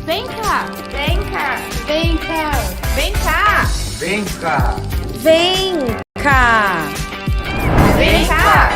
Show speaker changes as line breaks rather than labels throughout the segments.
Vem cá!
Vem cá!
Vem cá!
Vem cá!
Vem cá!
Vem cá!
Vem cá!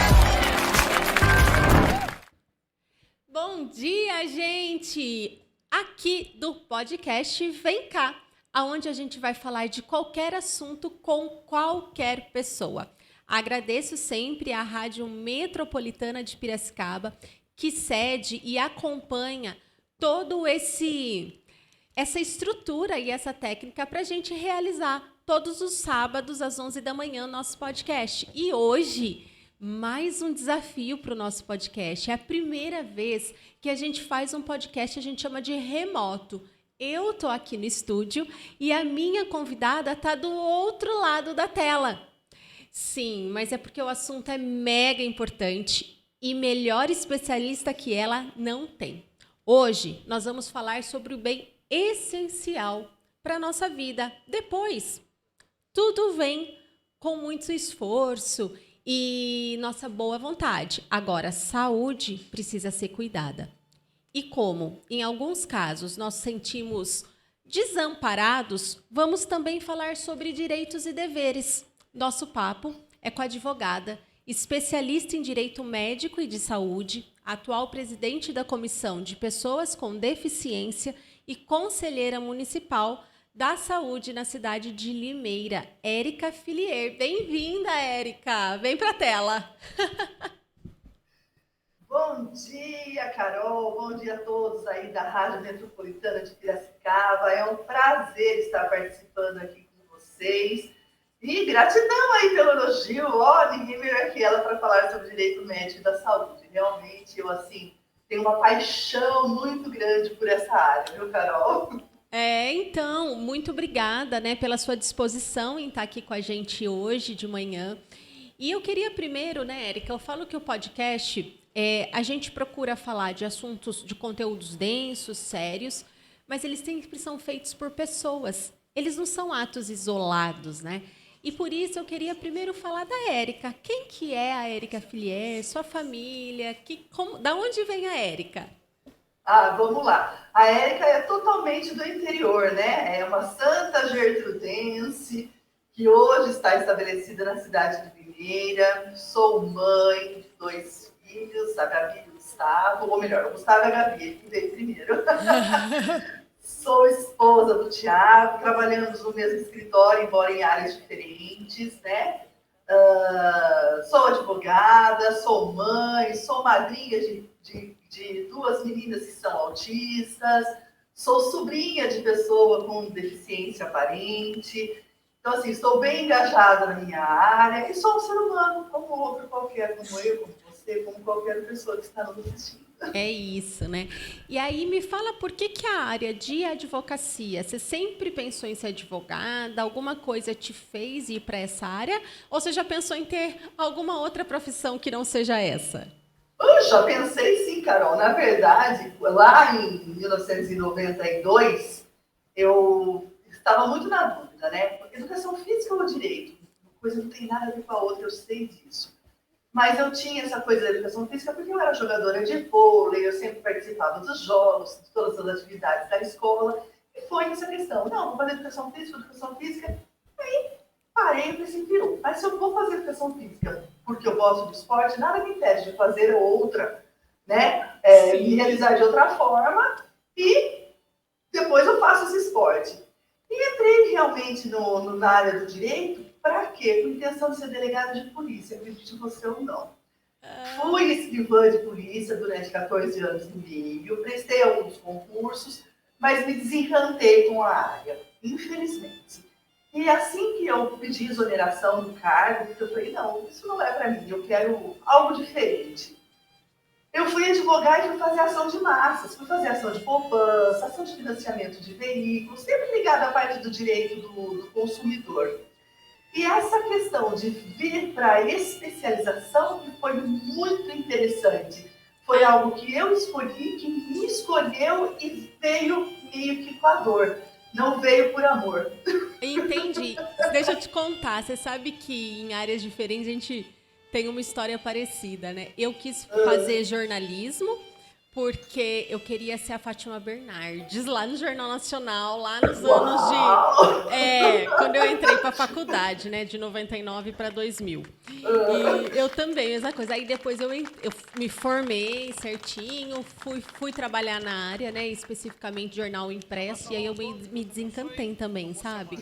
Bom dia, gente! Aqui do podcast Vem Cá, aonde a gente vai falar de qualquer assunto com qualquer pessoa. Agradeço sempre à Rádio Metropolitana de Piracicaba, que cede e acompanha todo essa estrutura e essa técnica para a gente realizar todos os sábados às 11 da manhã nosso podcast. E hoje, mais um desafio para o nosso podcast. É a primeira vez que a gente faz um podcast, a gente chama de remoto. Eu estou aqui no estúdio e a minha convidada está do outro lado da tela. Sim, mas é porque o assunto é mega importante e melhor especialista que ela não tem. Hoje nós vamos falar sobre o bem essencial para a nossa vida. Depois, tudo vem com muito esforço e nossa boa vontade. Agora, saúde precisa ser cuidada. E como, em alguns casos, nós sentimos desamparados, vamos também falar sobre direitos e deveres. Nosso papo é com a advogada, especialista em direito médico e de saúde, atual presidente da Comissão de Pessoas com Deficiência e conselheira municipal da Saúde na cidade de Limeira, Érica Filier. Bem-vinda, Érica! Vem para a tela!
Bom dia, Carol. Bom dia a todos aí da Rádio Metropolitana de Piracicaba. É um prazer estar participando aqui com vocês. E gratidão aí pelo elogio. Ninguém melhor que ela para falar sobre direito médico e da saúde. Realmente, eu, tenho uma paixão muito grande por essa área, viu, Carol?
Então, muito obrigada, pela sua disposição em estar aqui com a gente hoje de manhã. E eu queria primeiro, Érica, eu falo que o podcast, a gente procura falar de assuntos, de conteúdos densos, sérios, mas eles sempre são feitos por pessoas. Eles não são atos isolados, E por isso eu queria primeiro falar da Érica. Quem que é a Érica Filier? Sua família? Da onde vem a Érica?
Vamos lá. A Érica é totalmente do interior, É uma santa gertrudense que hoje está estabelecida na cidade de Limeira. Sou mãe de 2 filhos, a Gabi e o Gustavo. Ou melhor, o Gustavo e a Gabi, que veio primeiro. Sou esposa do Thiago, trabalhamos no mesmo escritório, embora em áreas diferentes, sou advogada, sou mãe, sou madrinha de 2 meninas que são autistas, sou sobrinha de pessoa com deficiência aparente. Então, estou bem engajada na minha área e sou um ser humano, como outro qualquer, como eu, como você, como qualquer pessoa que está nos assistindo.
É isso, E aí me fala por que a área de advocacia, você sempre pensou em ser advogada, alguma coisa te fez ir para essa área, ou você já pensou em ter alguma outra profissão que não seja essa?
Eu já pensei sim, Carol. Na verdade, lá em 1992, eu estava muito na dúvida, Educação física ou direito? Uma coisa não tem nada a ver com a outra, eu sei disso. Mas eu tinha essa coisa da educação física porque eu era jogadora de vôlei, eu sempre participava dos jogos, de todas as atividades da escola. E foi essa questão. Não, vou fazer educação física. Aí parei e pensei, viu, mas se eu vou fazer educação física porque eu gosto do esporte, nada me impede de fazer outra, me realizar de outra forma e depois eu faço esse esporte. E entrei realmente na área do direito. Para quê? Com intenção de ser delegada de polícia, acredite você ou não. Fui escrivã de polícia durante 14 anos e meio, prestei alguns concursos, mas me desencantei com a área, infelizmente. E assim que eu pedi exoneração do cargo, eu falei, não, isso não é para mim, eu quero algo diferente. Eu fui advogar e fui fazer ação de massas, fui fazer ação de poupança, ação de financiamento de veículos, sempre ligada à parte do direito do consumidor. E essa questão de vir para a especialização que foi muito interessante. Foi algo que eu escolhi, que me escolheu e veio meio que com a dor. Não veio por amor.
Entendi. Deixa eu te contar. Você sabe que em áreas diferentes a gente tem uma história parecida, Eu quis fazer jornalismo porque eu queria ser a Fátima Bernardes lá no Jornal Nacional, lá nos
Uau!
anos quando eu entrei para a faculdade, né, de 99 para 2000. E eu também, mesma coisa. Aí depois eu me formei certinho, fui trabalhar na área, né, especificamente jornal impresso, e aí eu me desencantei também, sabe?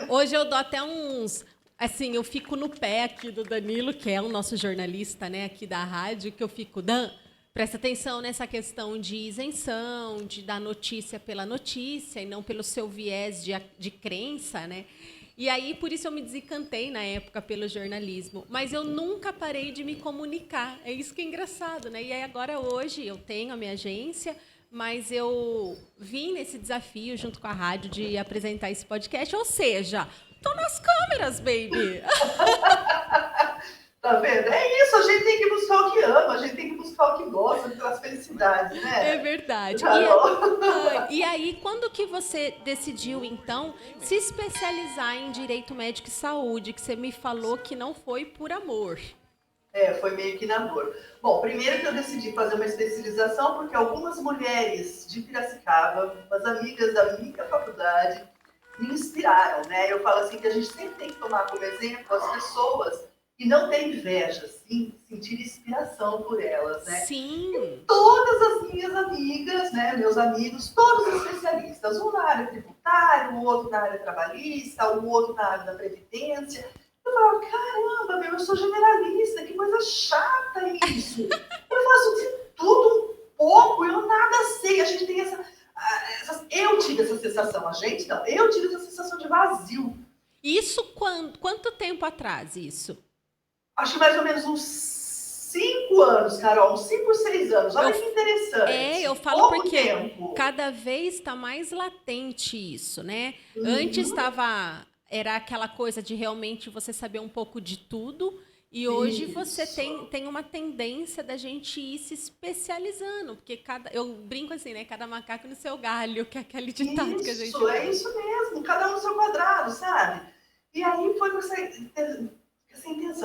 Hoje eu dou até uns... Assim, eu fico no pé aqui do Danilo, que é o nosso jornalista, né, aqui da rádio, que eu fico... Presta atenção nessa questão de isenção, de dar notícia pela notícia e não pelo seu viés de crença, né? E aí, por isso eu me desencantei na época pelo jornalismo. Mas eu nunca parei de me comunicar. É isso que é engraçado, né? E aí agora, hoje, eu tenho a minha agência, mas eu vim nesse desafio, junto com a rádio, de apresentar esse podcast. Ou seja, tô nas câmeras, baby!
Tá vendo? É isso, a gente tem que buscar o que ama, a gente tem que buscar o que gosta, pelas felicidades, né?
É verdade. E aí, quando que você decidiu, então, se especializar em Direito Médico e Saúde, que você me falou que não foi por amor?
Foi meio que na dor. Bom, primeiro que eu decidi fazer uma especialização, porque algumas mulheres de Piracicaba, umas amigas da minha faculdade, me inspiraram, né? Eu falo assim que a gente sempre tem que tomar como exemplo as pessoas e não ter inveja, sim, sentir inspiração por elas, né?
Sim.
E todas as minhas amigas, né, meus amigos, todos especialistas, um na área tributária, o outro na área trabalhista, o outro na área da previdência. Eu falava, caramba, eu sou generalista, que coisa chata isso. Eu faço de tudo um pouco, eu nada sei. A gente tem eu tive essa sensação, a gente não, eu tive essa sensação de vazio.
Isso quanto tempo atrás, isso?
Acho que mais ou menos uns 5 anos, Carol, uns 5, 6 anos. Olha que interessante.
Eu falo
pouco
porque
tempo.
cada vez está mais latente isso, né?
Uhum.
Antes era aquela coisa de realmente você saber um pouco de tudo, e hoje você tem uma tendência da gente ir se especializando, porque eu brinco assim, né? Cada macaco no seu galho, que é aquele ditado que a gente usa.
É isso mesmo, cada um no seu quadrado, sabe? E aí foi com essa intenção.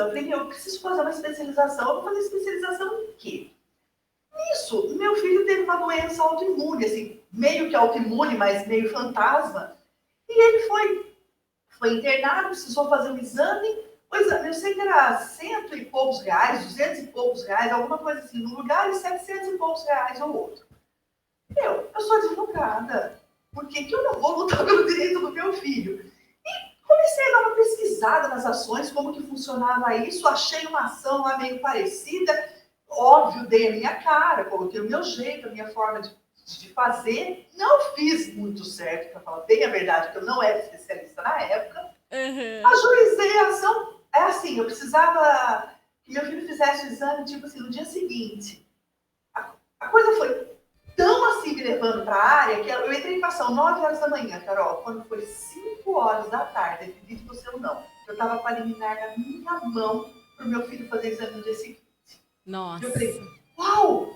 Eu falei, eu preciso fazer uma especialização. Eu vou fazer especialização em quê? Nisso, meu filho teve uma doença autoimune, assim, meio que autoimune, mas meio fantasma. E ele foi internado, precisou fazer um exame. O exame, eu sei que era 100 e poucos reais, 200 e poucos reais, alguma coisa assim, num lugar e 700 e poucos reais ao outro. Eu sou advogada. Por que eu não vou lutar pelo direito do meu filho? E comecei a dar uma pesquisada nas ações, como que funcionava isso, achei uma ação lá meio parecida, óbvio, dei a minha cara, coloquei o meu jeito, a minha forma de fazer, não fiz muito certo, para falar bem a verdade, porque eu não era especialista na época, ajuizei a ação, assim, eu precisava que meu filho fizesse o exame, tipo assim, no dia seguinte. A coisa foi tão assim me levando para a área, que eu entrei em ação 9 horas da manhã, Carol, quando foi 5 horas da tarde, acredite você ou não, eu estava com a liminar na minha mão para o meu filho fazer exame no dia seguinte.
Nossa.
Eu falei, uau!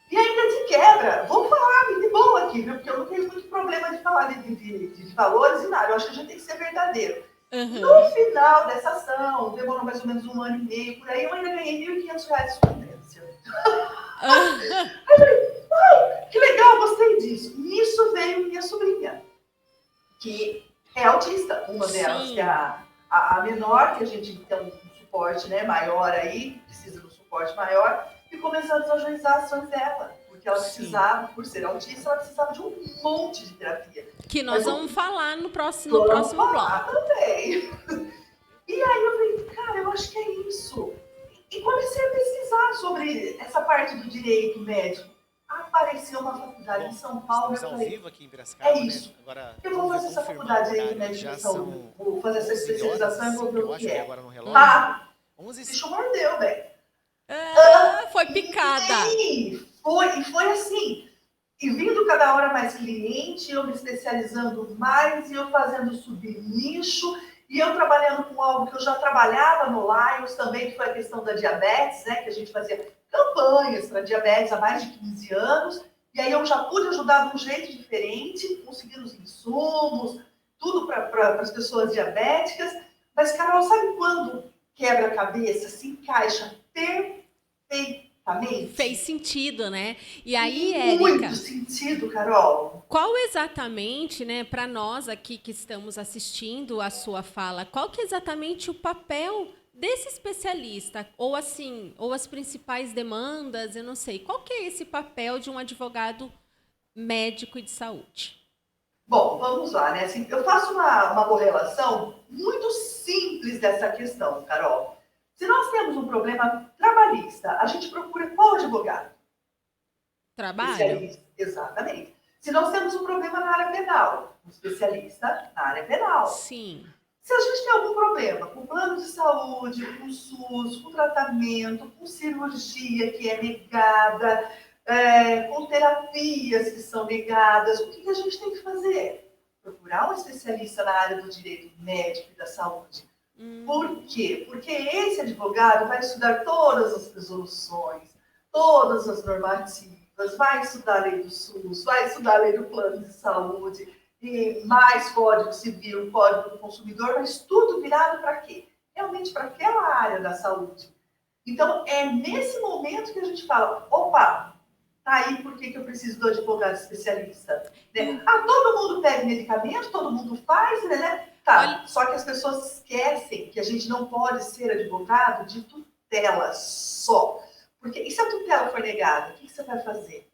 E ainda de quebra, vou falar de boa aqui, viu? Porque eu não tenho muito problema de falar de valores e nada, eu acho que a gente tem que ser verdadeiro. No final dessa ação, demorou mais ou menos 1 ano e meio, por aí, eu ainda ganhei R$ 1.500 de sucumbência. Aí eu falei, uau, que legal, gostei disso. Nisso veio minha sobrinha, que é autista, uma delas, que é a menor, que a gente tem um suporte, né, maior aí, precisa de um suporte maior, e começamos a ajuizar as ações dela, porque ela precisava, por ser autista, ela precisava de um monte de terapia.
Que nós vamos falar no próximo bloco.
Também. E aí eu falei, cara, eu acho que é isso. E comecei a pesquisar sobre essa parte do direito médico. Apareceu uma faculdade em São Paulo, eu falei,
vivo aqui em Piracicaba,
é isso.
Né? Agora,
eu vou fazer essa faculdade aí de médico de saúde. Vou fazer essa especialização e vou ver o que é.
Agora no relógio.
Bicho mordeu, velho.
Foi picada.
Sim, foi assim. E vindo cada hora mais cliente, eu me especializando mais, e eu fazendo subnicho, e eu trabalhando com algo que eu já trabalhava no Lions também, que foi a questão da diabetes, né? Que a gente fazia campanhas para diabetes há mais de 15 anos, e aí eu já pude ajudar de um jeito diferente, conseguindo os insumos, tudo para as pessoas diabéticas. Mas, Carol, sabe quando quebra a cabeça, se encaixa perfeitamente unicamente?
Fez sentido, né? E aí, Érica,
Muito sentido, Carol.
qual exatamente, né, para nós aqui que estamos assistindo a sua fala, qual que é exatamente o papel desse especialista? Ou assim, ou as principais demandas, eu não sei. Qual que é esse papel de um advogado médico e de saúde?
Bom, vamos lá, né? Assim, eu faço uma correlação muito simples dessa questão, Carol. Se nós temos um problema trabalhista, a gente procura qual advogado?
Trabalho?
Especialista. Exatamente. Se nós temos um problema na área penal, um especialista na área penal.
Sim.
Se a gente tem algum problema com plano de saúde, com SUS, com tratamento, com cirurgia que é negada, com terapias que são negadas, o que a gente tem que fazer? Procurar um especialista na área do direito médico e da saúde. Por quê? Porque esse advogado vai estudar todas as resoluções, todas as normativas, vai estudar a lei do SUS, vai estudar a lei do plano de saúde, e mais Código Civil, Código do Consumidor, mas tudo virado para quê? Realmente para aquela área da saúde. Então, é nesse momento que a gente fala, opa, tá aí por que eu preciso do advogado especialista? Né? Todo mundo pega medicamento, todo mundo faz, né? Tá, só que as pessoas esquecem que a gente não pode ser advogado de tutela só. Porque e se a tutela for negada, o que você vai fazer?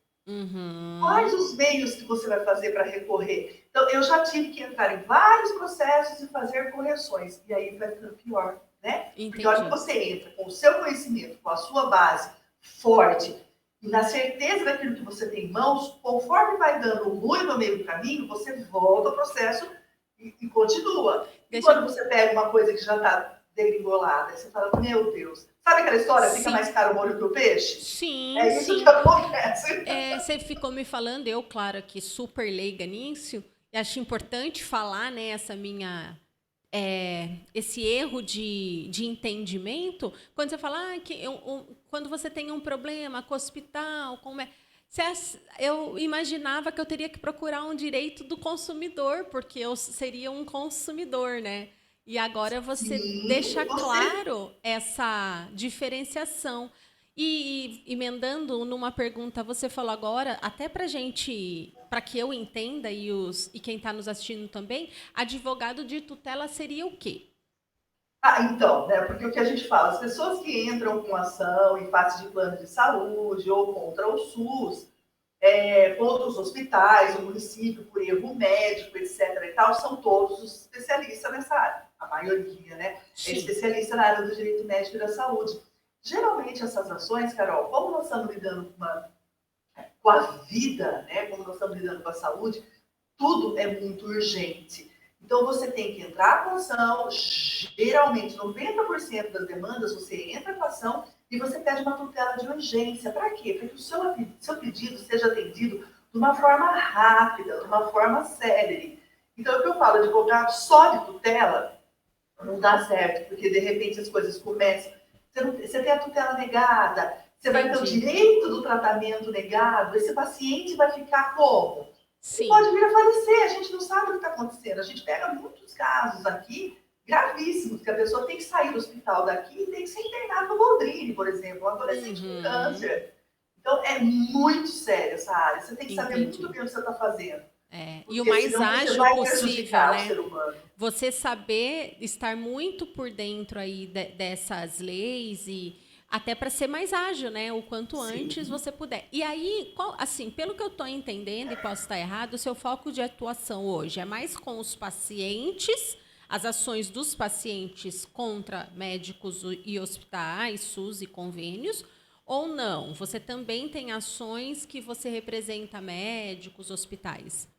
Quais os meios que você vai fazer para recorrer? Então, eu já tive que entrar em vários processos e fazer correções. E aí vai ficando pior, né?
Entendi.
Porque a hora que você entra com o seu conhecimento, com a sua base forte, e na certeza daquilo que você tem em mãos, conforme vai dando ruim no meio do caminho, você volta ao processo e continua. E quando você pega uma coisa que já está degringolada, você fala, meu Deus. Sabe aquela história, fica mais caro o molho que o peixe?
Sim,
é isso
sim.
que acontece.
Você ficou me falando, eu, claro, aqui super leiga nisso, e acho importante falar, né, esse erro de entendimento, quando você fala quando você tem um problema com o hospital, eu imaginava que eu teria que procurar um direito do consumidor, porque eu seria um consumidor, né? E agora você deixa claro essa diferenciação. E emendando numa pergunta, você falou agora, até para gente, para que eu entenda e quem está nos assistindo também, advogado de tutela seria o quê?
Então, né? Porque o que a gente fala, as pessoas que entram com ação em face de plano de saúde ou contra o SUS, contra os hospitais, o município por erro médico, etc. e tal, são todos os especialistas nessa área. A maioria, né?
Sim.
É especialista na área do direito médico e da saúde. Geralmente essas ações, Carol, como nós estamos lidando com a vida, né? Como nós estamos lidando com a saúde, tudo é muito urgente. Então, você tem que entrar com ação, geralmente 90% das demandas, você entra com ação e você pede uma tutela de urgência. Para quê? Para que o seu pedido seja atendido de uma forma rápida, de uma forma célere. Então, o que eu falo, advogado só de tutela não dá certo, porque de repente as coisas começam. Você tem a tutela negada, você vai ter o direito do tratamento negado, esse paciente vai ficar como?
Sim.
Pode vir a falecer, a gente não sabe o que está acontecendo. A gente pega muitos casos aqui, gravíssimos, que a pessoa tem que sair do hospital daqui e tem que ser internada no Boldrini, por exemplo, um adolescente com câncer. Então, é muito sério essa área. Você tem que saber muito bem o que você está fazendo.
E o mais ágil possível, né?
O ser humano.
Você saber estar muito por dentro aí dessas leis e até para ser mais ágil, né? O quanto antes você puder. E aí, assim, pelo que eu estou entendendo, e posso estar errado, o seu foco de atuação hoje é mais com os pacientes, as ações dos pacientes contra médicos e hospitais, SUS e convênios, ou não? Você também tem ações que você representa médicos, hospitais?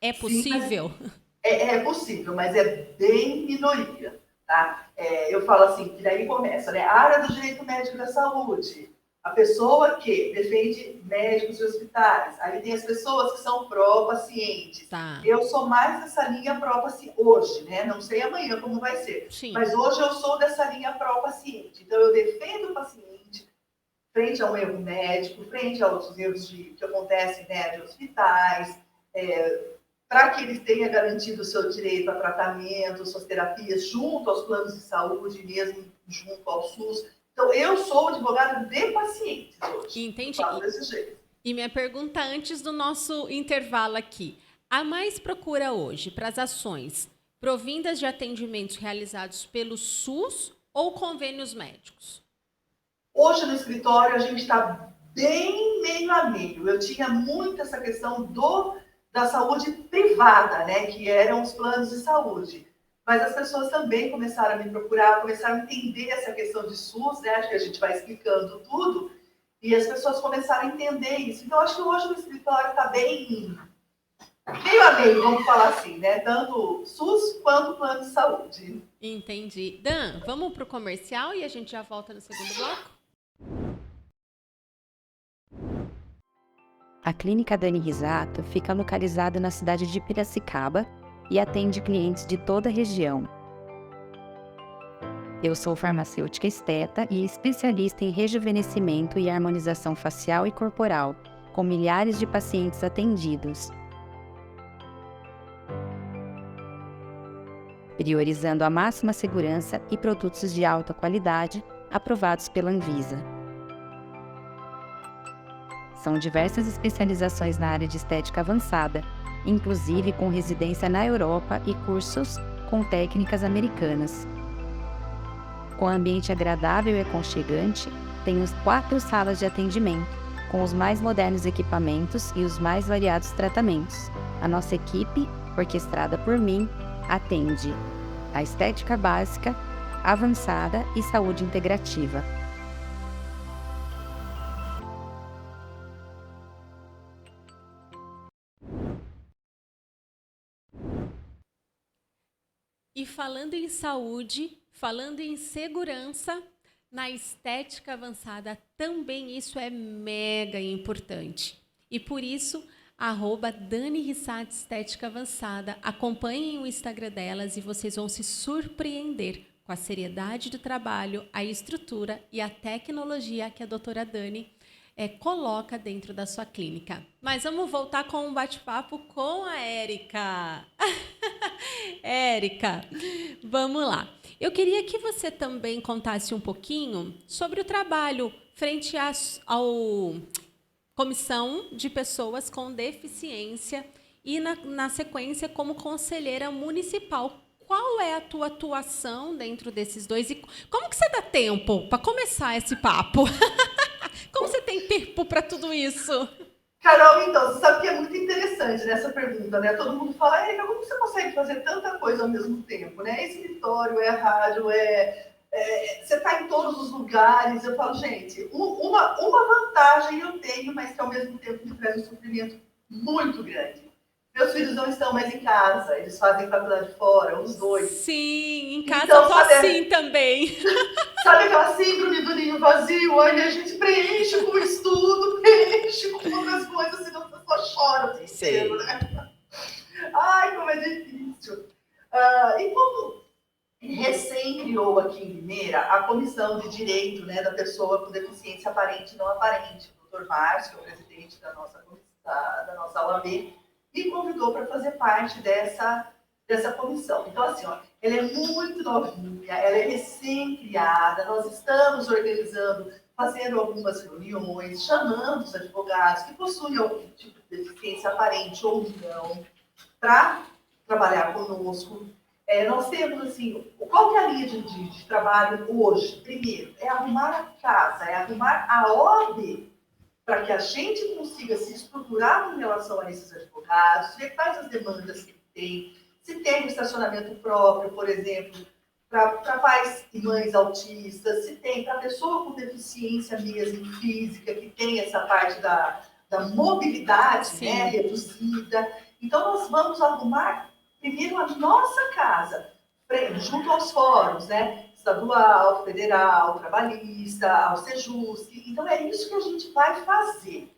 É possível?
Sim, é possível, mas é bem minoria. Tá? Eu falo assim, que daí começa, né? A área do direito médico da saúde, a pessoa que defende médicos e hospitais, aí tem as pessoas que são pró-pacientes.
Tá.
Eu sou mais dessa linha pró-paciente hoje, né? Não sei amanhã como vai ser.
Sim.
Mas hoje eu sou dessa linha pró-paciente. Então eu defendo o paciente frente a um erro médico, frente a outros erros que acontecem, né, de hospitais, para que eles tenham garantido o seu direito a tratamento, suas terapias, junto aos planos de saúde, mesmo junto ao SUS, Então, eu sou advogada de pacientes hoje.
Entendi.
Falo desse jeito.
E minha pergunta antes do nosso intervalo aqui. Há mais procura hoje para as ações provindas de atendimentos realizados pelo SUS ou convênios médicos?
Hoje no escritório a gente está bem meio a meio. Eu tinha muito essa questão da saúde privada, né? Que eram os planos de saúde. Mas as pessoas também começaram a me procurar, começaram a entender essa questão de SUS, né? Acho que a gente vai explicando tudo. E as pessoas começaram a entender isso. Então, acho que hoje no escritório está bem meio a meio, vamos falar assim, né? Tanto SUS quanto plano de saúde.
Entendi. Dan, vamos para o comercial e a gente já volta no segundo bloco?
A Clínica Dani Risato fica localizada na cidade de Piracicaba e atende clientes de toda a região. Eu sou farmacêutica esteta e especialista em rejuvenescimento e harmonização facial e corporal, com milhares de pacientes atendidos. Priorizando a máxima segurança e produtos de alta qualidade aprovados pela Anvisa. São diversas especializações na área de estética avançada, inclusive com residência na Europa e cursos com técnicas americanas. Com ambiente agradável e aconchegante, temos 4 salas de atendimento, com os mais modernos equipamentos e os mais variados tratamentos. A nossa equipe, orquestrada por mim, atende a estética básica, avançada e saúde integrativa.
E falando em saúde, falando em segurança, na estética avançada também isso é mega importante. E por isso, @Dani Risato Estética Avançada. Acompanhem o Instagram delas e vocês vão se surpreender com a seriedade do trabalho, a estrutura e a tecnologia que a doutora Dani coloca dentro da sua clínica. Mas vamos voltar com um bate-papo com a Érica. Érica, vamos lá. Eu queria que você também contasse um pouquinho sobre o trabalho frente ao Comissão de Pessoas com Deficiência e, na sequência, como conselheira municipal. Qual é a tua atuação dentro desses dois? E como que você dá tempo para começar esse papo? Como você tem tempo para tudo isso?
Carol, então, você sabe que é muito interessante nessa pergunta, né? Todo mundo fala, Érica, como você consegue fazer tanta coisa ao mesmo tempo, né? É escritório, é rádio, você está em todos os lugares. Eu falo, gente, uma vantagem eu tenho, mas que ao mesmo tempo me traz um sofrimento muito grande. Meus filhos não estão mais em casa, eles fazem faculdade fora, os dois.
Sim, em casa
então,
eu tô assim também.
Sabe aquela síndrome do ninho vazio? Aí a gente preenche com estudo, preenche com outras coisas, senão você só chora o dia inteiro, né? Ai, como é difícil. E como recém criou aqui em Limeira a Comissão de Direito, né, da Pessoa com Deficiência Aparente e Não Aparente, o Dr. Márcio, que é o presidente da nossa OAB, me convidou para fazer parte dessa comissão. Então, assim, ó, ela é muito novinha, ela é recém-criada, nós estamos organizando, fazendo algumas reuniões, chamando os advogados que possuem algum tipo de deficiência aparente ou não, para trabalhar conosco. Nós temos, assim, qual que é a linha de trabalho hoje? Primeiro, é arrumar a casa, é arrumar a ordem para que a gente consiga se estruturar em relação a esses advogados, ver quais as demandas que tem, se tem um estacionamento próprio, por exemplo, para pais e mães autistas, se tem para pessoa com deficiência mesmo física, que tem essa parte da mobilidade, né, reduzida. Então, nós vamos arrumar primeiro a nossa casa, junto aos fóruns, né? Estadual, federal, trabalhista, ao Sejusc. Então, é isso que a gente vai fazer.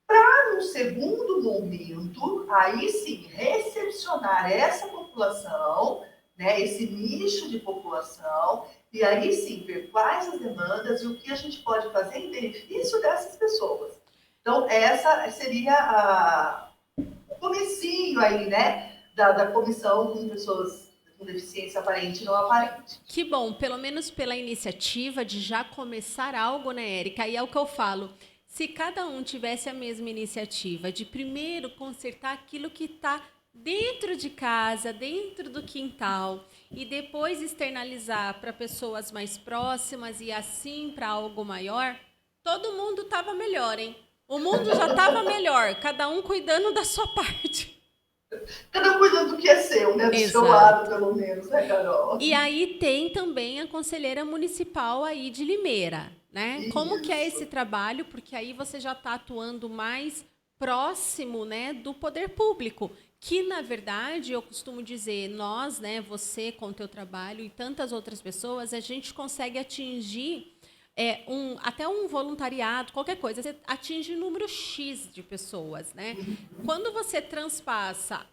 Para, no segundo momento, aí sim, recepcionar essa população, né, esse nicho de população, e aí sim, ver quais as demandas e o que a gente pode fazer em benefício dessas pessoas. Então, essa seria o comecinho aí, né, da comissão com pessoas com deficiência aparente e não aparente.
Que bom, pelo menos pela iniciativa de já começar algo, né, Érica? E é o que eu falo, se cada um tivesse a mesma iniciativa de primeiro consertar aquilo que está dentro de casa, dentro do quintal, e depois externalizar para pessoas mais próximas e assim para algo maior, todo mundo estava melhor, hein? O mundo já estava melhor, cada um cuidando da sua parte.
Cada um cuidando do que é seu, né? Do seu lado, pelo menos, né, Carol?
E aí tem também a conselheira municipal aí de Limeira, né?
Isso.
Como que é esse trabalho? Porque aí você já está atuando mais próximo, né, do poder público, que na verdade eu costumo dizer, nós, né, você com o teu trabalho e tantas outras pessoas, a gente consegue atingir até um voluntariado, qualquer coisa, você atinge número X de pessoas, né? Quando você transpassa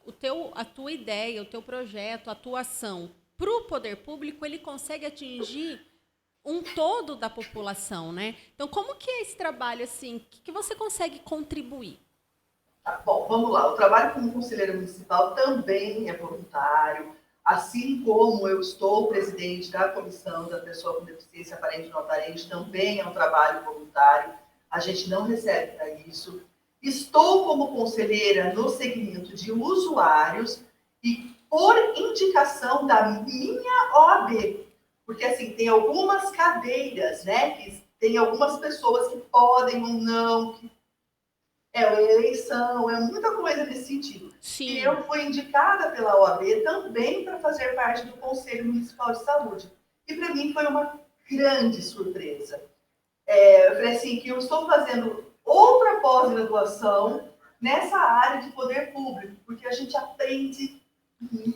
a tua ideia, o teu projeto, a tua ação para o poder público, ele consegue atingir um todo da população, né? Então, como que é esse trabalho, assim, que você consegue contribuir?
Bom, vamos lá. O trabalho como conselheira municipal também é voluntário, assim como eu estou presidente da comissão da pessoa com deficiência aparente e não aparente, também é um trabalho voluntário. A gente não recebe para isso. Estou como conselheira no segmento de usuários e por indicação da minha OAB, porque assim tem algumas cadeiras, né? Que tem algumas pessoas que podem ou não, que eleição, é muita coisa nesse sentido.
Sim.
E eu fui indicada pela OAB também para fazer parte do Conselho Municipal de Saúde. E para mim foi uma grande surpresa. Eu falei assim, que eu estou fazendo outra pós-graduação nessa área de poder público, porque a gente aprende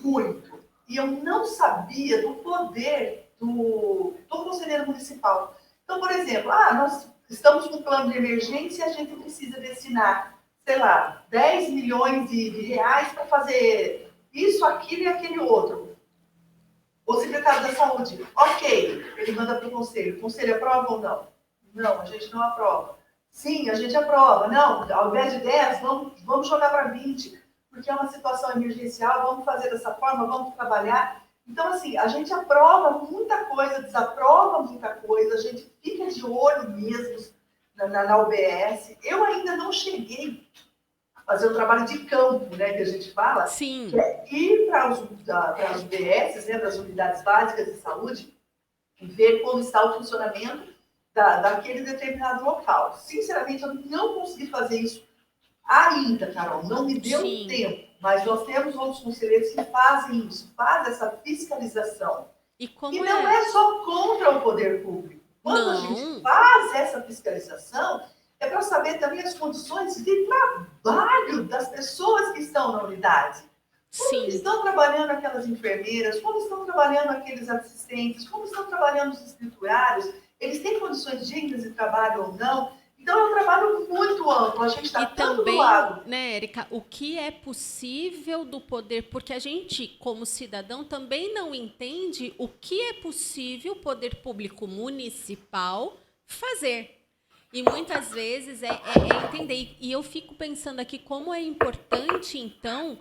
muito. E eu não sabia do poder do conselheiro municipal. Então, por exemplo, nós estamos com um plano de emergência e a gente precisa destinar, sei lá, 10 milhões de reais para fazer isso, aquilo e aquele outro. O secretário da Saúde, ok, ele manda para o conselho. O conselho aprova ou não? Não, a gente não aprova. Sim, a gente aprova. Não, ao invés de 10, vamos jogar para 20, porque é uma situação emergencial, vamos fazer dessa forma, vamos trabalhar. Então, assim, a gente aprova muita coisa, desaprova muita coisa, a gente fica de olho mesmo na UBS. Eu ainda não cheguei a fazer o trabalho de campo, né, que a gente fala.
Sim.
Que é ir para as UBS, né, das Unidades Básicas de Saúde, e ver como está o funcionamento daquele determinado local. Sinceramente, eu não consegui fazer isso ainda, Carol, não me deu tempo. Mas nós temos outros conselheiros que fazem isso, fazem essa fiscalização.
E
não é só contra o poder público. Quando a gente faz essa fiscalização, é para saber também as condições de trabalho das pessoas que estão na unidade. Como estão trabalhando aquelas enfermeiras, como estão trabalhando aqueles assistentes, como estão trabalhando os escriturários, eles têm condições dignas de trabalho ou não. Então, é um trabalho muito amplo, a gente está tanto do lado.
Né, Érica, o que é possível do poder, porque a gente, como cidadão, também não entende o que é possível o poder público municipal fazer. E muitas vezes é entender. E eu fico pensando aqui como é importante, então,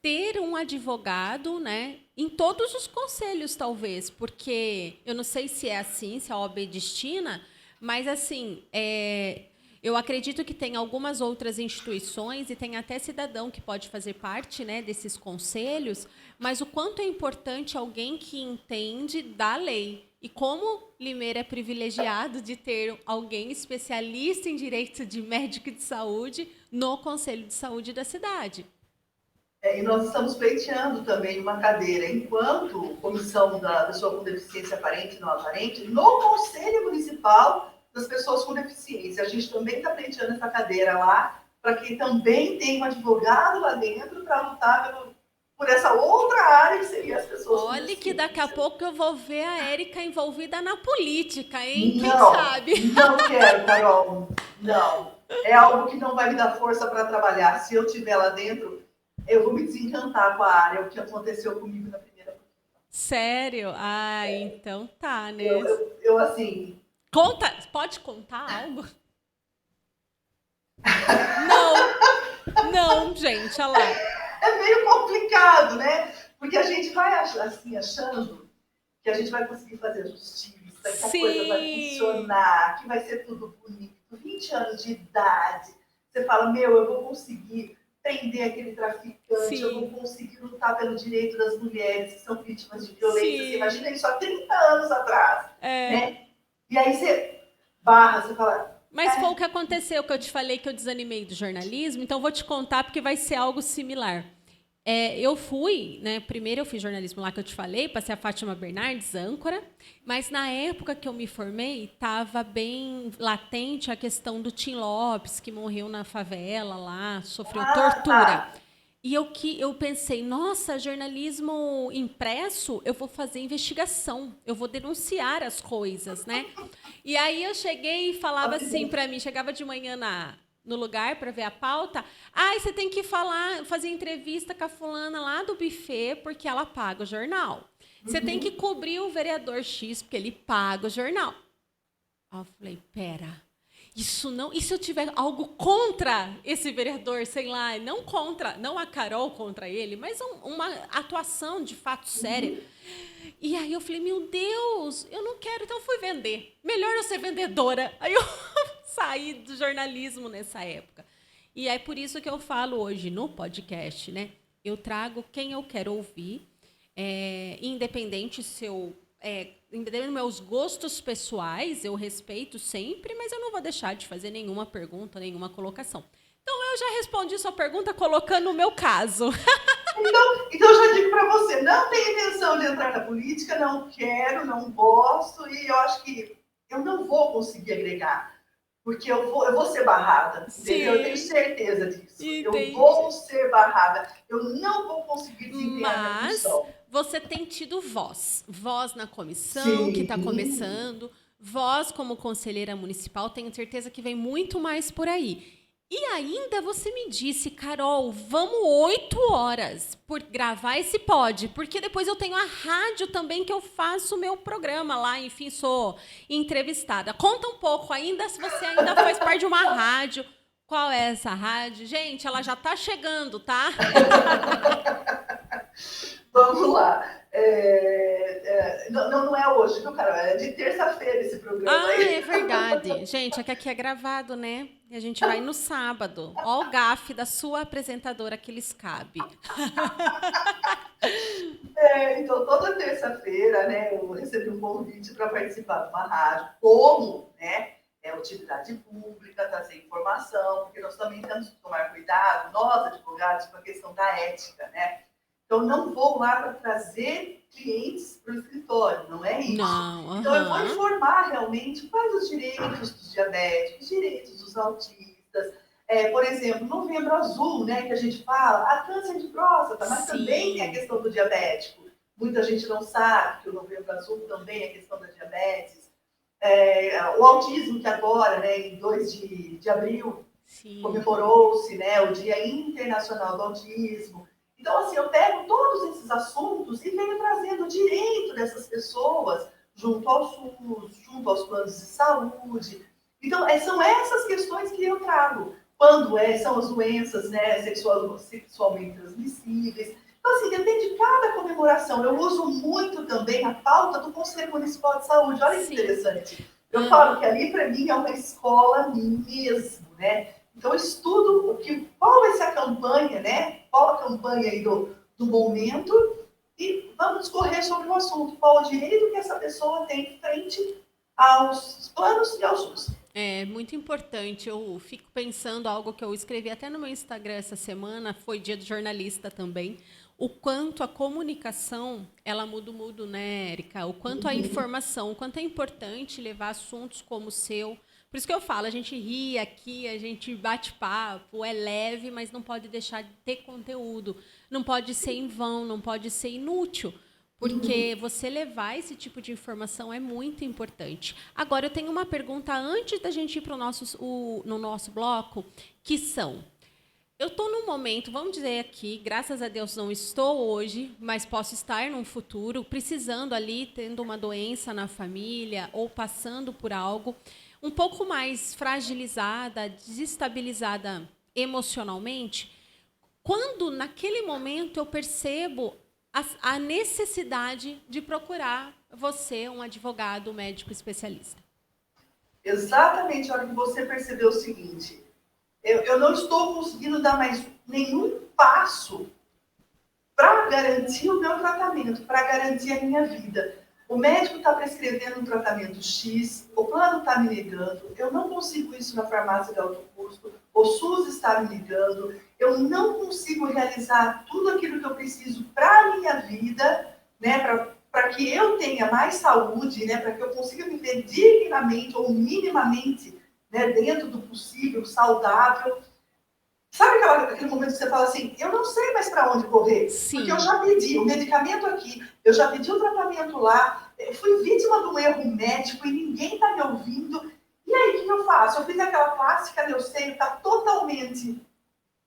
ter um advogado, né, em todos os conselhos, talvez, porque eu não sei se é assim, se a OAB destina, mas, assim, eu acredito que tem algumas outras instituições e tem até cidadão que pode fazer parte, né, desses conselhos, mas o quanto é importante alguém que entende da lei. E como Limeira é privilegiado de ter alguém especialista em direito de médico de saúde no Conselho de Saúde da cidade.
E nós estamos pleiteando também uma cadeira, enquanto comissão da pessoa com deficiência aparente e não aparente, no Conselho Municipal das Pessoas com Deficiência. A gente também está pleiteando essa cadeira lá, para que também tenha um advogado lá dentro para lutar por essa outra área que seria as pessoas com deficiência.
Olha que daqui a pouco eu vou ver a Érica envolvida na política, hein? Quem
Não,
sabe?
Não quero, Carol. Não. É algo que não vai me dar força para trabalhar. Se eu estiver lá dentro, eu vou me desencantar com a área, o que aconteceu comigo na primeira.
Sério? Então tá, né?
Eu assim...
Pode contar algo? Não, gente, olha lá.
É meio complicado, né? Porque a gente vai assim, achando que a gente vai conseguir fazer a justiça, que a coisa vai funcionar, que vai ser tudo bonito. 20 anos de idade, você fala, eu vou conseguir prender aquele traficante, eu vou conseguir lutar pelo direito das mulheres que são vítimas de violência. Você imagina isso há 30 anos atrás, né? E aí você barra, você fala...
Mas foi o que aconteceu, que eu te falei que eu desanimei do jornalismo, então vou te contar porque vai ser algo similar. Eu fui, né, primeiro eu fiz jornalismo lá que eu te falei, passei a Fátima Bernardes, âncora, mas na época que eu me formei, estava bem latente a questão do Tim Lopes, que morreu na favela lá, sofreu tortura. E eu pensei, nossa, jornalismo impresso, eu vou fazer investigação, eu vou denunciar as coisas, né? E aí eu cheguei e falava assim para mim, chegava de manhã no lugar para ver a pauta, você tem que fazer entrevista com a fulana lá do buffet, porque ela paga o jornal. Você tem que cobrir o vereador X, porque ele paga o jornal. Aí eu falei, pera... E se eu tiver algo contra esse vereador, sei lá, não a Carol contra ele, mas uma atuação de fato séria. E aí eu falei, meu Deus, eu não quero, então eu fui vender. Melhor eu ser vendedora. Aí eu saí do jornalismo nessa época. E é por isso que eu falo hoje no podcast, né? Eu trago quem eu quero ouvir, independente se eu... independente dos meus gostos pessoais, eu respeito sempre, mas eu não vou deixar de fazer nenhuma pergunta, nenhuma colocação. Então, eu já respondi sua pergunta colocando o meu caso.
Então, eu já digo para você, não tenho intenção de entrar na política, não quero, não gosto, e eu acho que eu não vou conseguir agregar, porque eu vou ser barrada, entendeu? Eu tenho certeza disso.
Entendi.
Eu vou ser barrada, eu não vou conseguir desempenhar a minha função.
Você tem tido voz na comissão, que está começando, voz como conselheira municipal, tenho certeza que vem muito mais por aí. E ainda você me disse, Carol, vamos 8 horas por gravar esse pod, porque depois eu tenho a rádio também que eu faço o meu programa lá, enfim, sou entrevistada. Conta um pouco ainda, se você ainda faz parte de uma rádio. Qual é essa rádio? Gente, ela já está chegando, tá?
Vamos lá. Não é hoje, viu, Carol? É de terça-feira esse programa aí.
É verdade. Gente, é que aqui é gravado, né? E a gente vai no sábado. Ó o gafe da sua apresentadora que lhes cabe.
Então, toda terça-feira, né, eu recebi um convite para participar de uma rádio, como, né, utilidade pública, trazer informação, porque nós também temos que tomar cuidado, nós, advogados, com a questão da ética, né? Então, não vou lá para trazer clientes para o escritório, não é isso?
Não,
Então, eu vou informar realmente quais os direitos dos diabéticos, os direitos dos autistas. Por exemplo, Novembro Azul, né, que a gente fala, a câncer de próstata, mas também tem a questão do diabético. Muita gente não sabe que o Novembro Azul também é a questão da diabetes. O autismo, que agora, né, em 2 de abril, comemorou-se, né, o Dia Internacional do Autismo. Então, assim, eu pego todos esses assuntos e venho trazendo o direito dessas pessoas junto ao SUS, junto aos planos de saúde. Então, são essas questões que eu trago. Quando são as doenças, né, sexualmente transmissíveis. Então, assim, depende de cada comemoração. Eu uso muito também a pauta do Conselho Municipal de Saúde. Olha que interessante. Eu falo que ali, para mim, é uma escola mesmo, né? Então, eu estudo qual vai ser a campanha, né? Qual a campanha aí do momento e vamos discorrer sobre o assunto. Qual o direito que essa pessoa tem frente aos planos e ao SUS.
É muito importante. Eu fico pensando algo que eu escrevi até no meu Instagram essa semana, foi dia do jornalista também, o quanto a comunicação, ela muda o mundo, né, Érica? O quanto a informação, o quanto é importante levar assuntos como o seu. Por isso que eu falo, a gente ri aqui, a gente bate papo, é leve, mas não pode deixar de ter conteúdo. Não pode ser em vão, não pode ser inútil. Porque você levar esse tipo de informação é muito importante. Agora, eu tenho uma pergunta antes da gente ir para no nosso bloco, que são... Eu estou num momento, vamos dizer aqui, graças a Deus não estou hoje, mas posso estar num futuro, precisando ali, tendo uma doença na família ou passando por algo um pouco mais fragilizada, desestabilizada emocionalmente, quando naquele momento eu percebo a necessidade de procurar você, um advogado, um médico especialista?
Exatamente a hora que você percebeu o seguinte: eu não estou conseguindo dar mais nenhum passo para garantir o meu tratamento, para garantir a minha vida. O médico está prescrevendo um tratamento X, o plano está me negando, eu não consigo isso na farmácia de alto custo, o SUS está me negando, eu não consigo realizar tudo aquilo que eu preciso para a minha vida, né, para que eu tenha mais saúde, né, para que eu consiga viver dignamente ou minimamente, né, dentro do possível, saudável. Sabe aquele momento que você fala assim, eu não sei mais para onde correr,
Sim.
Porque eu já pedi o medicamento aqui, eu já pedi o tratamento lá, eu fui vítima de um erro médico e ninguém está me ouvindo. E aí, o que eu faço? Eu fiz aquela clássica, meu seio está totalmente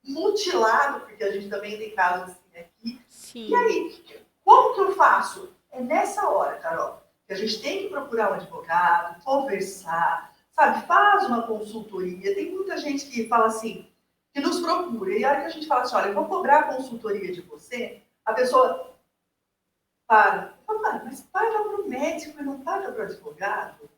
mutilado, porque a gente também tem casos assim aqui.
Sim.
E aí, como que eu faço? É nessa hora, Carol, que a gente tem que procurar um advogado, conversar, sabe? Faz uma consultoria. Tem muita gente que fala assim, que nos procura. E a hora que a gente fala assim, olha, eu vou cobrar a consultoria de você, a pessoa para. Fala, mas paga para o médico e não paga para o advogado?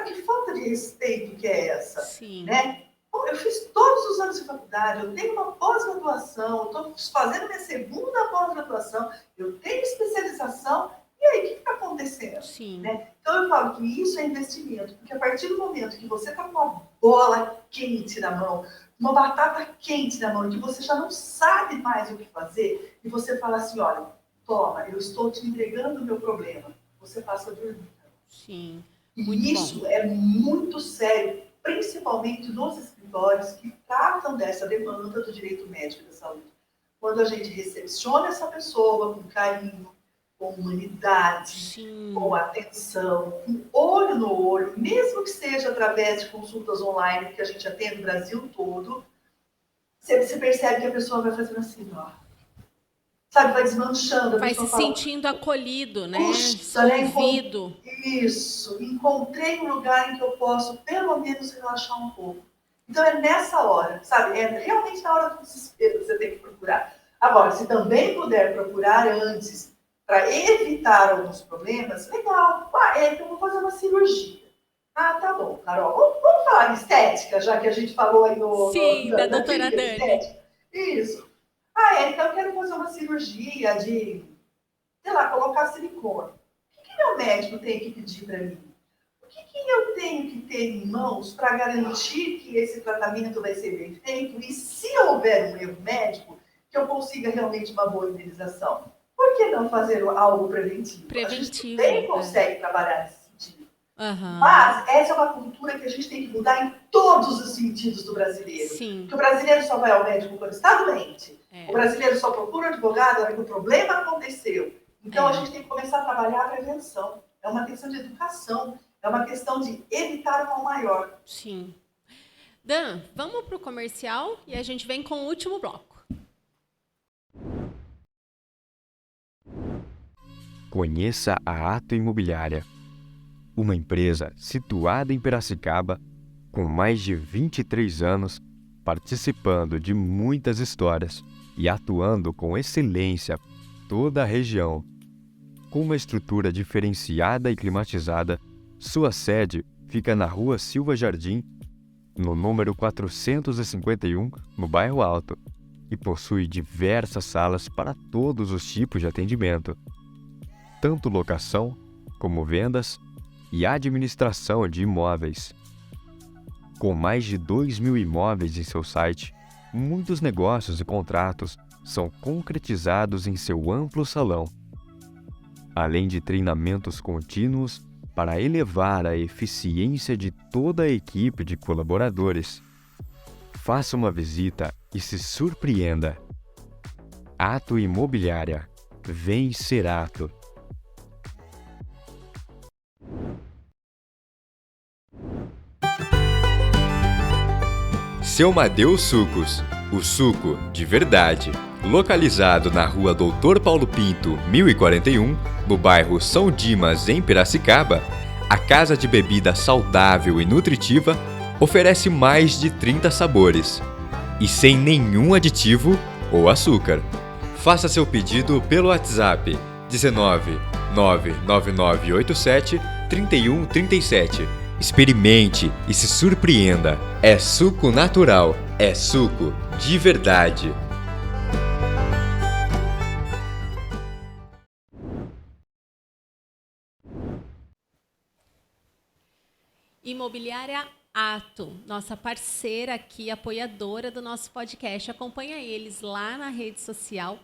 Que falta de respeito que é essa?
Sim.
Né? Eu fiz todos os anos de faculdade, eu tenho uma pós-graduação, estou fazendo minha segunda pós-graduação, eu tenho especialização, e aí, o que está acontecendo?
Sim.
Né? Então, eu falo que isso é investimento, porque a partir do momento que você está com uma bola quente na mão, uma batata quente na mão, que você já não sabe mais o que fazer, e você fala assim, olha, toma, eu estou te entregando o meu problema, você passa a dormir.
Sim.
E isso é muito sério, principalmente nos escritórios que tratam dessa demanda do direito médico da saúde. Quando a gente recepciona essa pessoa com carinho, com humanidade,
Sim.
com atenção, com olho no olho, mesmo que seja através de consultas online, que a gente atende o Brasil todo, você percebe que a pessoa vai fazendo assim, ó. Sabe, vai desmanchando.
Vai se sentindo acolhido, né?
Ouvido. Isso. Encontrei um lugar em que eu posso, pelo menos, relaxar um pouco. Então, é nessa hora, sabe? É realmente na hora do desespero que você tem que procurar. Agora, se também puder procurar antes, para evitar alguns problemas, legal. Eu vou fazer uma cirurgia. Ah, tá bom, Carol. Vamos falar de estética, já que a gente falou aí no...
Sim, da doutora Dani.
Isso. Então eu quero fazer uma cirurgia de, sei lá, colocar silicone. O que meu médico tem que pedir para mim? O que eu tenho que ter em mãos para garantir que esse tratamento vai ser bem feito e, se houver um erro médico, que eu consiga realmente uma boa indenização? Por que não fazer algo preventivo? A gente também consegue trabalhar nesse sentido.
Uhum.
Mas essa é uma cultura que a gente tem que mudar em todos os sentidos do brasileiro.
Sim.
Porque o brasileiro só vai ao médico quando está doente. O brasileiro só procura um advogado na hora que o problema aconteceu. Então, a gente tem que começar a trabalhar a prevenção. É uma questão de educação. É uma questão de evitar o mal maior.
Sim. Dan, vamos para o comercial e a gente vem com o último bloco.
Conheça a Ato Imobiliária, uma empresa situada em Piracicaba, com mais de 23 anos, participando de muitas histórias e atuando com excelência em toda a região. Com uma estrutura diferenciada e climatizada, sua sede fica na Rua Silva Jardim, no número 451, no Bairro Alto, e possui diversas salas para todos os tipos de atendimento, tanto locação como vendas e administração de imóveis. Com mais de 2.000 imóveis em seu site, muitos negócios e contratos são concretizados em seu amplo salão, além de treinamentos contínuos para elevar a eficiência de toda a equipe de colaboradores. Faça uma visita e se surpreenda. Ato Imobiliária. Vem ser Ato. Seu Madeu Sucos, o suco de verdade. Localizado na Rua Doutor Paulo Pinto, 1041, no bairro São Dimas, em Piracicaba, a casa de bebida saudável e nutritiva oferece mais de 30 sabores e sem nenhum aditivo ou açúcar.
Faça seu pedido pelo WhatsApp 19 99987 3137. Experimente e se surpreenda. É suco natural, é suco de verdade.
Imobiliária Ato, nossa parceira aqui, apoiadora do nosso podcast. Acompanha eles lá na rede social,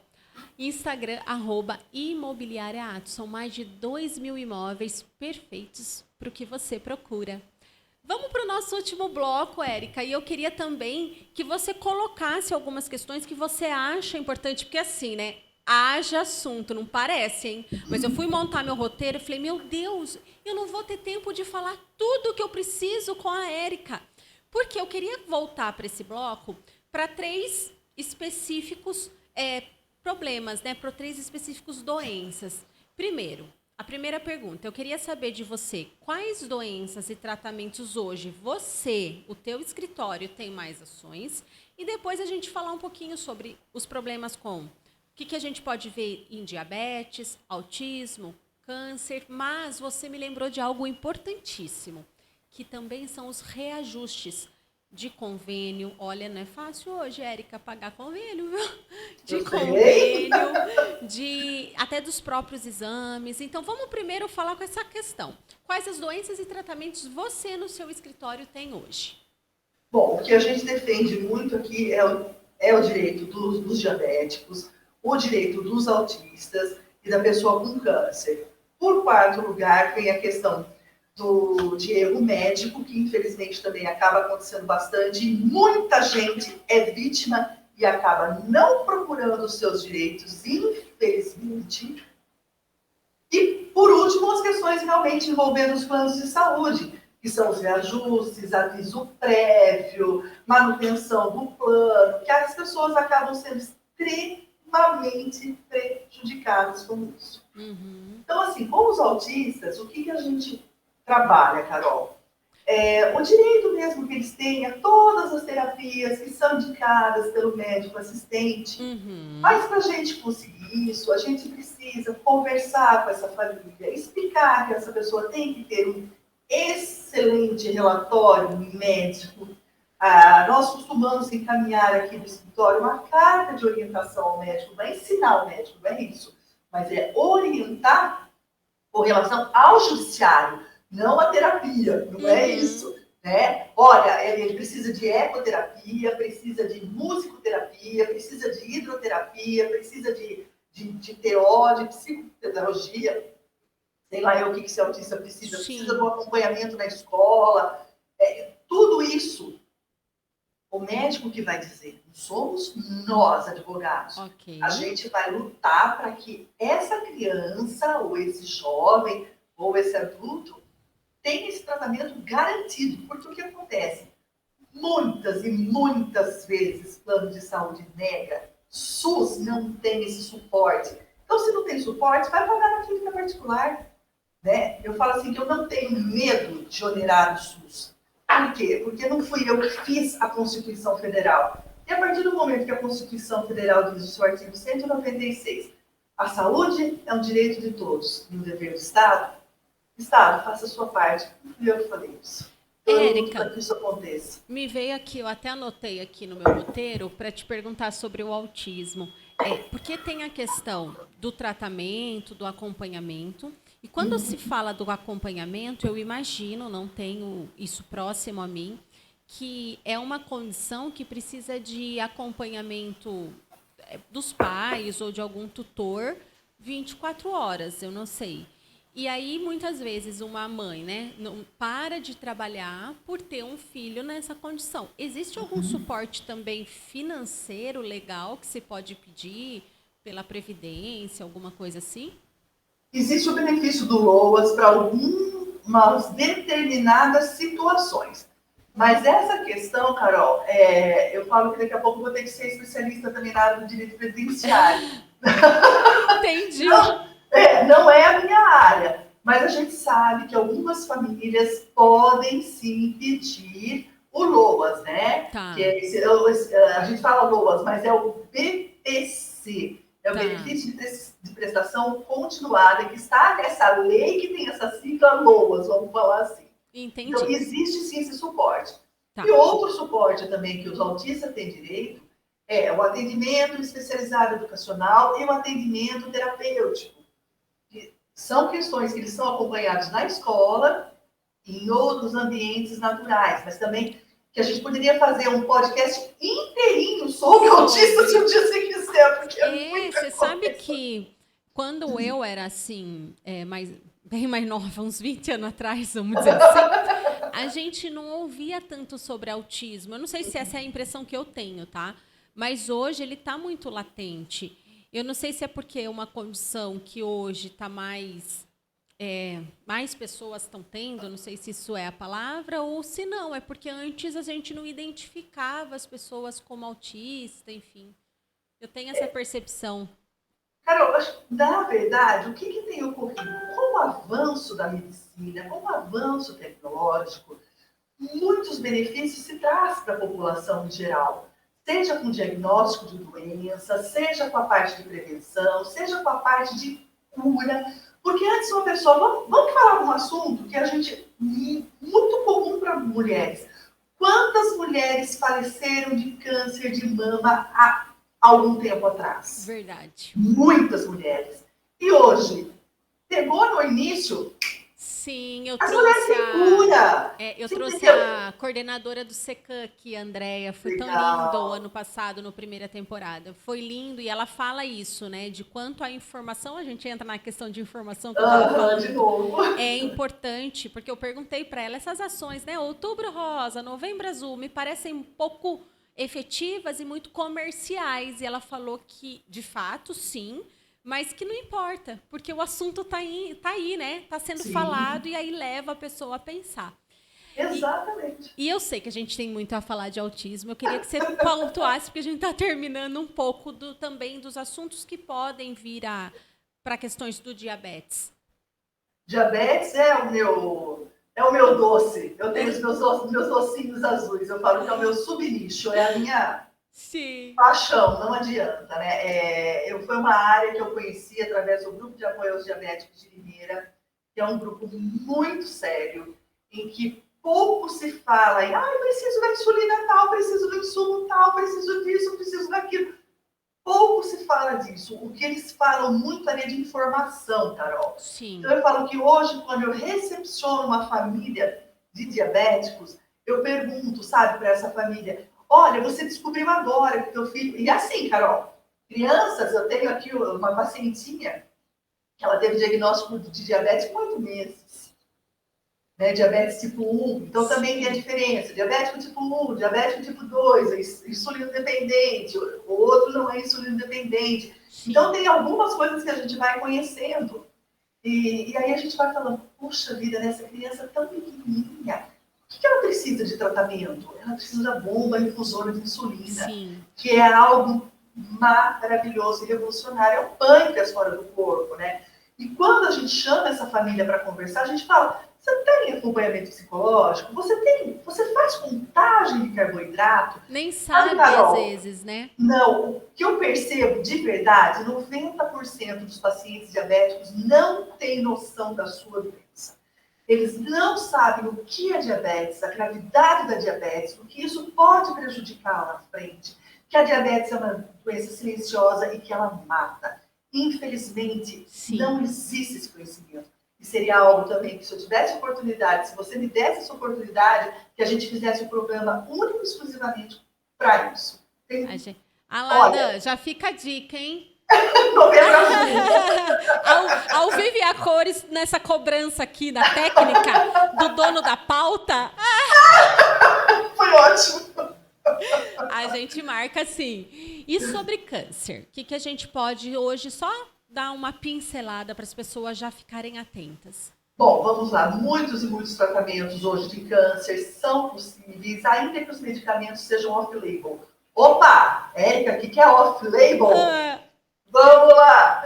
Instagram, @Imobiliária Ato. São mais de 2.000 imóveis perfeitos para o que você procura. Vamos para o nosso último bloco, Érica, e eu queria também que você colocasse algumas questões que você acha importante, porque assim, né? Haja assunto, não parece, hein? Mas eu fui montar meu roteiro e falei, meu Deus, eu não vou ter tempo de falar tudo o que eu preciso com a Érica. Porque eu queria voltar para esse bloco para 3 específicos problemas, né? Para 3 específicos doenças. Primeiro, a primeira pergunta, eu queria saber de você, quais doenças e tratamentos hoje você, o teu escritório, tem mais ações? E depois a gente falar um pouquinho sobre os problemas com o que a gente pode ver em diabetes, autismo, câncer, mas você me lembrou de algo importantíssimo, que também são os reajustes de convênio. Olha, não é fácil hoje, Érica, pagar convênio, viu? De convênio, até dos próprios exames. Então, vamos primeiro falar com essa questão. Quais as doenças e tratamentos você no seu escritório tem hoje?
Bom, o que a gente defende muito aqui é o direito dos diabéticos, o direito dos autistas e da pessoa com câncer. Por quarto lugar, vem a questão de erro médico, que infelizmente também acaba acontecendo bastante, e muita gente é vítima e acaba não procurando os seus direitos, infelizmente. E, por último, as questões realmente envolvendo os planos de saúde, que são os reajustes, aviso prévio, manutenção do plano, que as pessoas acabam sendo extremamente prejudicadas com isso.
Uhum.
Então, assim, com os autistas, o que a gente trabalha, Carol? O direito mesmo que eles têm a todas as terapias que são indicadas pelo médico assistente.
Uhum.
Mas para a gente conseguir isso, a gente precisa conversar com essa família, explicar que essa pessoa tem que ter um excelente relatório médico. Nós costumamos encaminhar aqui no escritório uma carta de orientação ao médico, não é ensinar o médico, não é isso, mas é orientar com relação ao judiciário, não a terapia, não é isso, né? Olha, ele precisa de ecoterapia, precisa de musicoterapia, precisa de hidroterapia, precisa de TO, de psicopedagogia, sei lá eu o que esse autista precisa, precisa de um acompanhamento na escola, tudo isso. O médico que vai dizer, não somos nós, advogados.
Okay.
A gente vai lutar para que essa criança, ou esse jovem, ou esse adulto, tenha esse tratamento garantido. Porque o que acontece? Muitas e muitas vezes, plano de saúde nega, SUS não tem esse suporte. Então, se não tem suporte, vai pagar na clínica particular. Né? Eu falo assim que eu não tenho medo de onerar o SUS. Por quê? Porque não fui eu que fiz a Constituição Federal. E a partir do momento que a Constituição Federal diz o seu artigo 196, a saúde é um direito de todos e um dever do Estado, Estado, faça a sua parte. Não fui eu que falei isso.
Érica,
para que isso aconteça.
Me veio aqui, eu até anotei aqui no meu roteiro, para te perguntar sobre o autismo. Porque tem a questão do tratamento, do acompanhamento. E quando se fala do acompanhamento, eu imagino, não tenho isso próximo a mim, que é uma condição que precisa de acompanhamento dos pais ou de algum tutor 24 horas, eu não sei. E aí, muitas vezes, uma mãe, né, não para de trabalhar por ter um filho nessa condição. Existe algum suporte também financeiro, legal, que se pode pedir pela Previdência, alguma coisa assim?
Existe o benefício do LOAS para algumas determinadas situações. Mas essa questão, Carol, eu falo que daqui a pouco vou ter que ser especialista também na área do direito previdenciário.
Entendi.
Não é a minha área, mas a gente sabe que algumas famílias podem sim pedir o LOAS, né?
Tá.
Que a gente fala LOAS, mas é o BPC. É o
Tá.
benefício de prestação continuada, que está nessa lei que tem essa sigla LOAS, vamos falar assim.
Entendi.
Então, existe sim esse suporte.
Tá.
E outro suporte também que os autistas têm direito é o atendimento especializado educacional e o atendimento terapêutico. Que são questões que eles são acompanhados na escola e em outros ambientes naturais, mas também que a gente poderia fazer um podcast inteirinho sobre autistas se um dia você quiser, porque é muita
Você sabe que quando eu era assim, bem mais nova, uns 20 anos atrás, vamos dizer assim, a gente não ouvia tanto sobre autismo. Eu não sei se essa é a impressão que eu tenho, tá? Mas hoje ele está muito latente. Eu não sei se é porque é uma condição que hoje está mais pessoas estão tendo, não sei se isso é a palavra, ou se não, é porque antes a gente não identificava as pessoas como autista, enfim. Eu tenho essa percepção.
Carol, na verdade, o que tem ocorrido? Com o avanço da medicina, com o avanço tecnológico, muitos benefícios se traz para a população em geral. Seja com diagnóstico de doença, seja com a parte de prevenção, seja com a parte de cura. Porque antes uma pessoa... Vamos falar de um assunto que a gente... muito comum para mulheres. Quantas mulheres faleceram de câncer de mama há algum tempo atrás?
Verdade.
Muitas mulheres. E hoje, pegou no início,
Sim, eu
as mulheres
trouxe
se cura.
eu
Você
trouxe
entendeu?
a coordenadora do SECAM aqui, a Andrea. Foi tão
Legal.
lindo o ano passado, na primeira temporada. Foi lindo e ela fala isso, né? De quanto a informação, a gente entra na questão de informação que eu estava falando.
De novo.
É importante, porque eu perguntei para ela essas ações, né? Outubro Rosa, Novembro Azul, me parecem um pouco efetivas e muito comerciais. E ela falou que, de fato, sim, mas que não importa, porque o assunto tá aí, né? Tá sendo
Sim.
falado e aí leva a pessoa a pensar.
Exatamente.
E eu sei que a gente tem muito a falar de autismo. Eu queria que você pontuasse, porque a gente está terminando um pouco também dos assuntos que podem vir para questões do diabetes.
Diabetes é o meu doce. Eu tenho os meus docinhos azuis. Eu falo que é o meu subnicho, é a minha
Sim.
paixão, não adianta, né? Foi uma área que eu conheci através do Grupo de Apoio aos Diabéticos de Limeira, que é um grupo muito sério, em que pouco se fala em preciso da insulina tal, preciso do insumo tal, preciso disso, preciso daquilo. Pouco se fala disso. O que eles falam muito é de informação, Carol.
Sim.
Então eu falo que hoje, quando eu recepciono uma família de diabéticos, eu pergunto, sabe, para essa família, olha, você descobriu agora que teu filho... E assim, Carol, crianças, eu tenho aqui uma pacientinha que ela teve diagnóstico de diabetes com 8 meses. Né? Diabetes tipo 1, então também tem a diferença. Diabético tipo 1, diabético tipo 2, insulino dependente, o outro não é insulino dependente.
Sim.
Então tem algumas coisas que a gente vai conhecendo. E aí a gente vai falando, puxa vida, essa criança tão pequenininha, o que ela precisa de tratamento? Ela precisa da bomba infusora de insulina,
Sim.
que é algo maravilhoso e revolucionário. É o pâncreas fora do corpo, né? E quando a gente chama essa família para conversar, a gente fala, você tem acompanhamento psicológico? Você faz contagem de carboidrato?
Nem sabe,
Carol,
às vezes, né?
Não, o que eu percebo de verdade, 90% dos pacientes diabéticos não têm noção da sua doença. Eles não sabem o que é diabetes, a gravidade da diabetes, o que isso pode prejudicar lá na frente. Que a diabetes é uma doença silenciosa e que ela mata. Infelizmente,
Sim.
não existe esse conhecimento. E seria algo também que, se eu tivesse oportunidade, se você me desse essa oportunidade, que a gente fizesse um programa único e exclusivamente para isso.
Alada, já fica a dica, hein?
Novembro Azul.
Ao vivo e a cores nessa cobrança aqui da técnica do dono da pauta,
Foi ótimo.
a gente marca assim. E sobre câncer, o que a gente pode hoje só dar uma pincelada para as pessoas já ficarem atentas?
Bom, vamos lá. Muitos e muitos tratamentos hoje de câncer são possíveis, ainda que os medicamentos sejam off-label. Opa! Érica, o que é off-label? Vamos lá!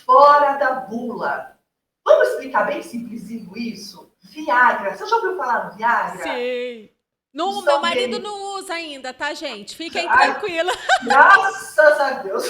Fora da bula. Vamos explicar bem simplesinho isso? Viagra. Você já ouviu falar no Viagra?
Sim. Não,
São
meu marido
bem-
não usa ainda, tá, gente? Fiquem
Ai.
tranquilos.
Graças a Deus.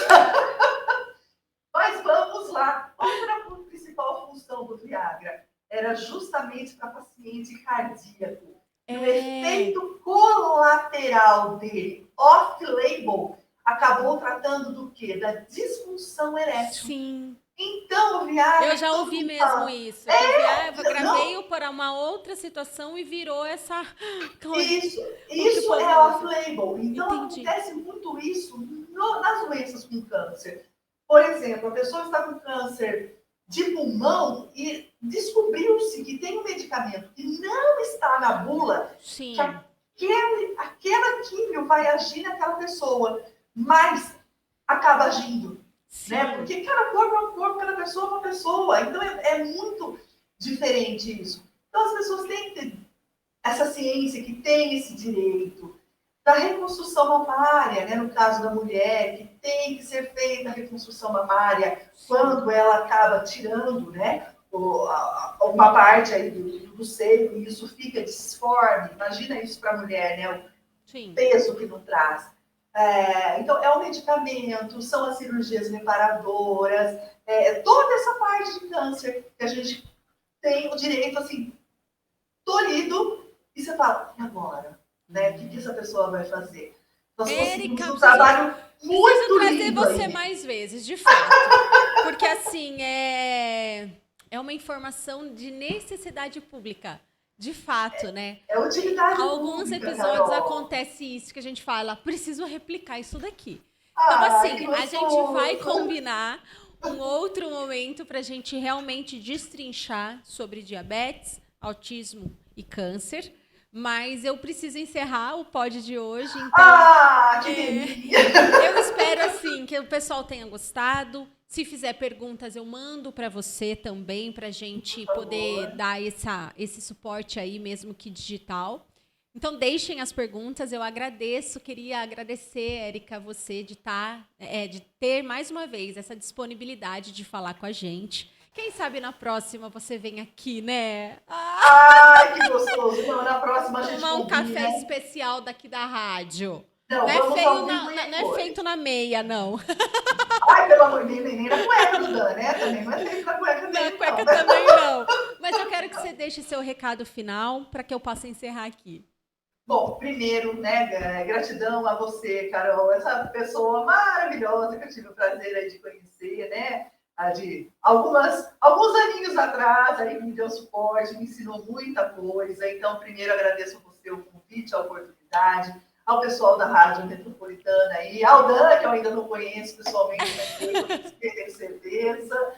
lá. Qual era a principal função do Viagra? Era justamente para paciente cardíaco. E o efeito colateral dele, off-label, acabou tratando do quê? Da disfunção erétil.
Sim.
Então, o Viagra...
Eu já ouvi mesmo isso. Eu gravei para uma outra situação e virou essa...
Isso é off-label. Então,
Entendi.
acontece muito isso nas doenças com câncer. Por exemplo, a pessoa está com câncer de pulmão e descobriu-se que tem um medicamento que não está na bula,
Sim.
que aquela químio vai agir naquela pessoa, mas acaba agindo. Né? Porque cada corpo é um corpo, cada pessoa é uma pessoa. Então é muito diferente isso. Então as pessoas têm que ter essa ciência, que tem esse direito da reconstrução mamária, né? No caso da mulher, que tem que ser feita a reconstrução mamária quando ela acaba tirando, né, uma parte aí do seio, e isso fica disforme. Imagina isso para a mulher, né? O peso que não traz. Então, é um medicamento, são as cirurgias reparadoras, toda essa parte de câncer que a gente tem o direito, assim, tolhido, e você fala, e agora? Né? O que essa pessoa vai fazer? Nós conseguimos um trabalho muito lindo
trazer você
aí.
mais vezes, de fato. Porque, assim, é uma informação de necessidade pública. De fato, né?
É utilidade
Alguns
pública,
episódios
Carol.
acontece isso, que a gente fala, preciso replicar isso daqui.
Ah,
Então, assim,
que
a
gostoso.
gente vai combinar um outro momento para a gente realmente destrinchar sobre diabetes, autismo e câncer. Mas eu preciso encerrar o pod de hoje, então...
Que delícia!
Eu espero, assim, que o pessoal tenha gostado. Se fizer perguntas, eu mando para você também, para a gente poder dar esse suporte aí, mesmo que digital. Então, deixem as perguntas. Eu agradeço, queria agradecer, Érica, você de ter, mais uma vez, essa disponibilidade de falar com a gente. Quem sabe na próxima você vem aqui, né?
Ai, que gostoso! Não, na próxima a gente
Tomar um
combina.
café especial daqui da rádio.
Não,
Não é,
vamos
feio
ao vivo
não é
depois.
feito na meia, não.
Ai, pelo amor de Deus, nem na cueca do Dan, né? Também não é feito na cueca
Na
dele,
cueca
não.
também não. Mas eu quero que você deixe seu recado final para que eu possa encerrar aqui.
Bom, primeiro, né, gratidão a você, Carol, essa pessoa maravilhosa que eu tive o prazer aí de conhecer, né? De alguns aninhos atrás, aí me deu suporte, me ensinou muita coisa. Então, primeiro agradeço a você o convite, a oportunidade, ao pessoal da Rádio Metropolitana aí, ao Dan, que eu ainda não conheço pessoalmente, mas tenho certeza.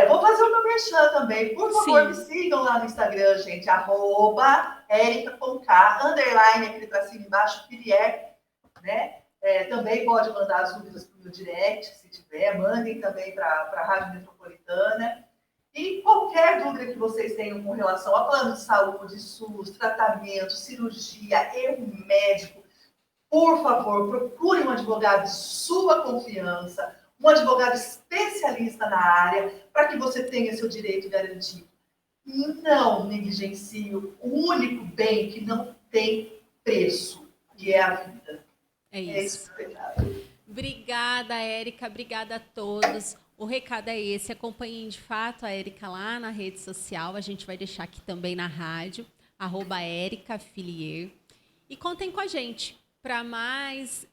Vou fazer o meu merchan também. Por favor, me sigam lá no Instagram, gente, @Erica com K, _ aquele tracinho embaixo, Filier, né? Também pode mandar as dúvidas para o meu direct, se tiver. Mandem também para a Rádio Metropolitana. E qualquer dúvida que vocês tenham com relação a plano de saúde, SUS, tratamento, cirurgia, erro médico, por favor, procure um advogado de sua confiança, um advogado especialista na área, para que você tenha seu direito garantido. E não negligencie o único bem que não tem preço, que é a vida.
É isso. Obrigada, Érica. Obrigada a todos. O recado é esse. Acompanhem de fato a Érica lá na rede social. A gente vai deixar aqui também na rádio, @EricaFilier. E contem com a gente para mais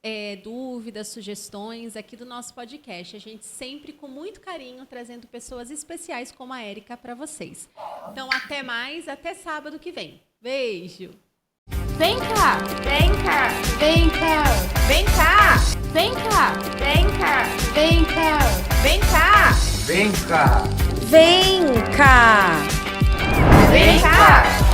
dúvidas, sugestões aqui do nosso podcast. A gente sempre, com muito carinho, trazendo pessoas especiais como a Érica para vocês. Então, até mais. Até sábado que vem. Beijo!
Vem cá, vem cá,
Vem cá,
vem cá,
vem cá,
vem cá,
vem cá,
vem cá,
Vem cá!
vem cá.
vem cá.